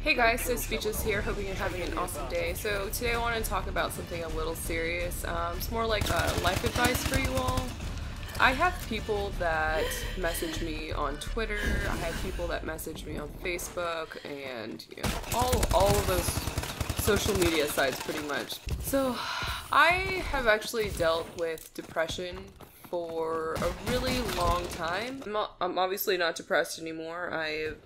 Hey guys, so Speeches here, hoping you're having an awesome day. So today I want to talk about something a little serious. It's more like life advice for you all. I have people that message me on Twitter, I have people that message me on Facebook, and all of those social media sites pretty much. So I have actually dealt with depression for a really long time. I'm obviously not depressed anymore. I've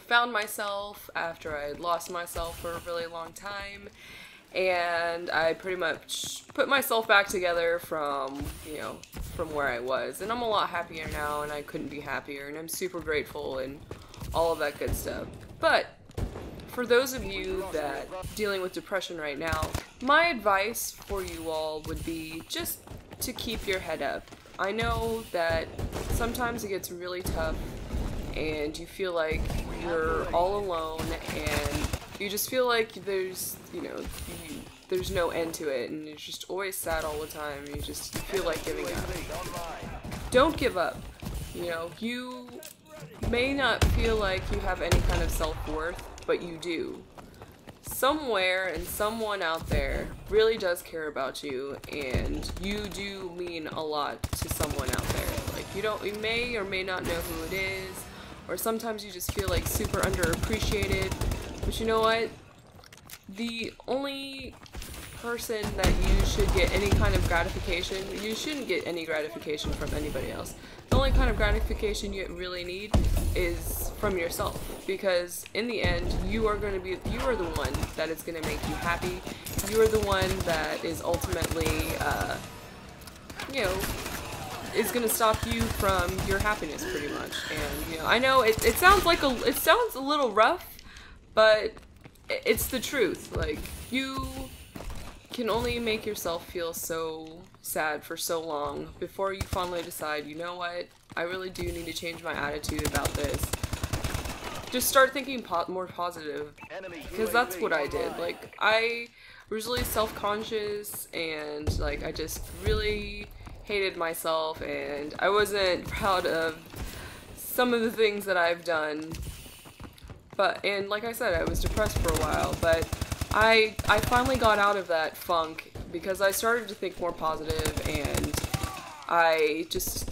found myself after I had lost myself for a really long time, and I pretty much put myself back together from where I was, and I'm a lot happier now, and I couldn't be happier, and I'm super grateful and all of that good stuff. But for those of you that are dealing with depression right now, my advice for you all would be just to keep your head up. I know that sometimes it gets really tough and you feel like you're all alone and you just feel like there's no end to it, and you're just always sad all the time, and you feel like giving up. Don't give up. You may not feel like you have any kind of self-worth, but you do. Somewhere and someone out there really does care about you, and you do mean a lot to someone out there. Like, you may or may not know who it is, or sometimes you just feel like super underappreciated, but you know what? The only person that you should get any kind of gratification, you shouldn't get any gratification from anybody else. The only kind of gratification you really need is from yourself, because in the end, you are the one that is going to make you happy. You are the one that is ultimately, is going to stop you from your happiness, pretty much. And I know it sounds a little rough, but it's the truth. Like, you can only make yourself feel so sad for so long before you finally decide, you know what, I really do need to change my attitude about this. Just start thinking more positive, because that's what I did. Like, I was really self-conscious, and like I just really hated myself, and I wasn't proud of some of the things that I've done. And like I said, I was depressed for a while, but I finally got out of that funk because I started to think more positive, and I just,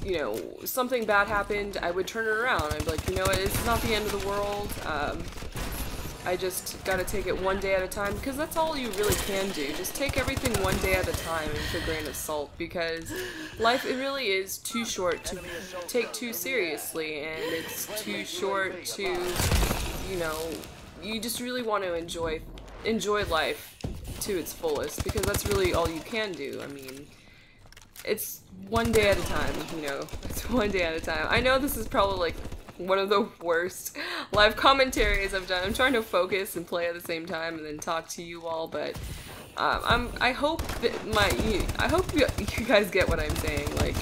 something bad happened, I would turn it around. I'd be like, it's not the end of the world. I just gotta take it one day at a time, because that's all you really can do. Just take everything one day at a time with a grain of salt, because life, it really is too short to take too seriously, and it's too short to, you just really want to enjoy life to its fullest, because that's really all you can do. I mean, it's one day at a time, it's one day at a time. I know this is probably like one of the worst live commentaries I've done. I'm trying to focus and play at the same time and then talk to you all, but I hope you guys get what I'm saying. Like,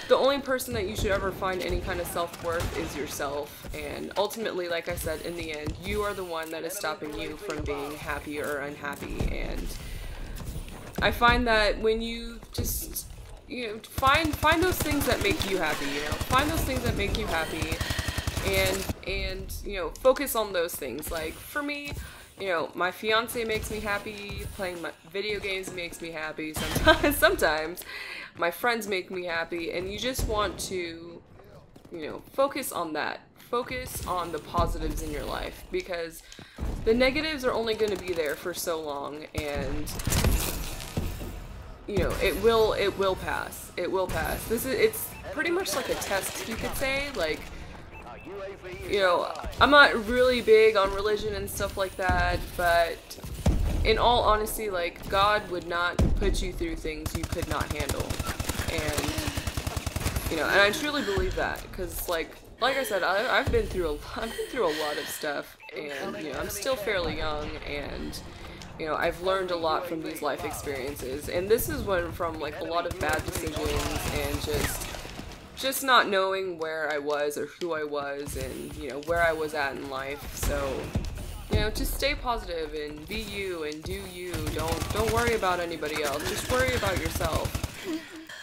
the only person that you should ever find any kind of self-worth is yourself, and ultimately, like I said, in the end, you are the one that is stopping you from being happy or unhappy. And I find that when you just find those things that make you happy, find those things that make you happy, and focus on those things. Like, for me, my fiance makes me happy, playing my video games makes me happy, sometimes my friends make me happy, and you just want to, focus on that. Focus on the positives in your life, because the negatives are only going to be there for so long, and it will pass. It will pass. It's pretty much like a test, you could say. Like, I'm not really big on religion and stuff like that, but in all honesty, like, God would not put you through things you could not handle. And and I truly believe that, because like I said, I've been through a lot of stuff, and I'm still fairly young, and I've learned a lot from these life experiences, and this is one from like a lot of bad decisions, and just not knowing where I was or who I was, and where I was at in life. So just stay positive and be you and do you. Don't worry about anybody else. Just worry about yourself.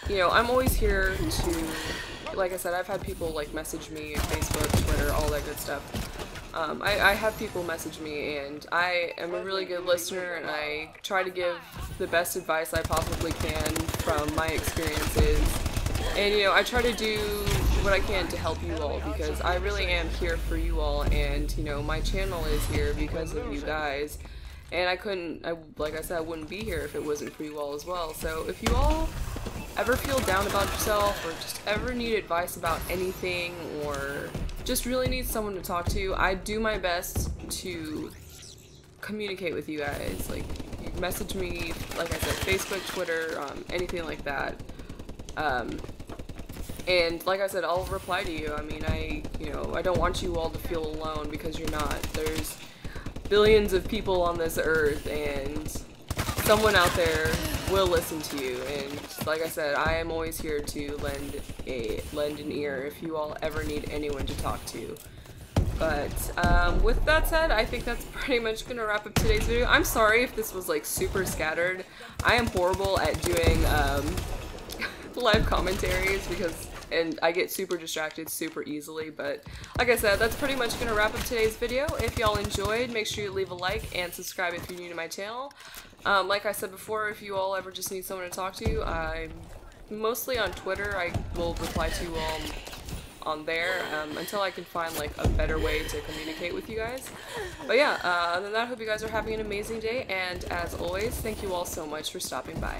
I'm always here to, like I said, I've had people like message me on Facebook, Twitter, all that good stuff. I have people message me, and I am a really good listener, and I try to give the best advice I possibly can from my experiences. And, you know, I try to do what I can to help you all, because I really am here for you all, and, you know, my channel is here because of you guys. And like I said, I wouldn't be here if it wasn't for you all as well. So if you all ever feel down about yourself, or just ever need advice about anything, or just really need someone to talk to, I do my best to communicate with you guys. Like, you message me, like I said, Facebook, Twitter, anything like that. And like I said, I'll reply to you. I mean, I don't want you all to feel alone, because you're not. There's billions of people on this earth, and someone out there will listen to you. And like I said, I am always here to lend an ear if you all ever need anyone to talk to. But with that said, I think that's pretty much gonna wrap up today's video. I'm sorry if this was like super scattered. I am horrible at doing live commentaries, and I get super distracted super easily. But like I said, that's pretty much gonna wrap up today's video. If y'all enjoyed, make sure you leave a like and subscribe if you're new to my channel. Like I said before, if you all ever just need someone to talk to, I'm mostly on Twitter. I will reply to you all on there until I can find like a better way to communicate with you guys. But yeah, other than that, I hope you guys are having an amazing day, and as always, thank you all so much for stopping by.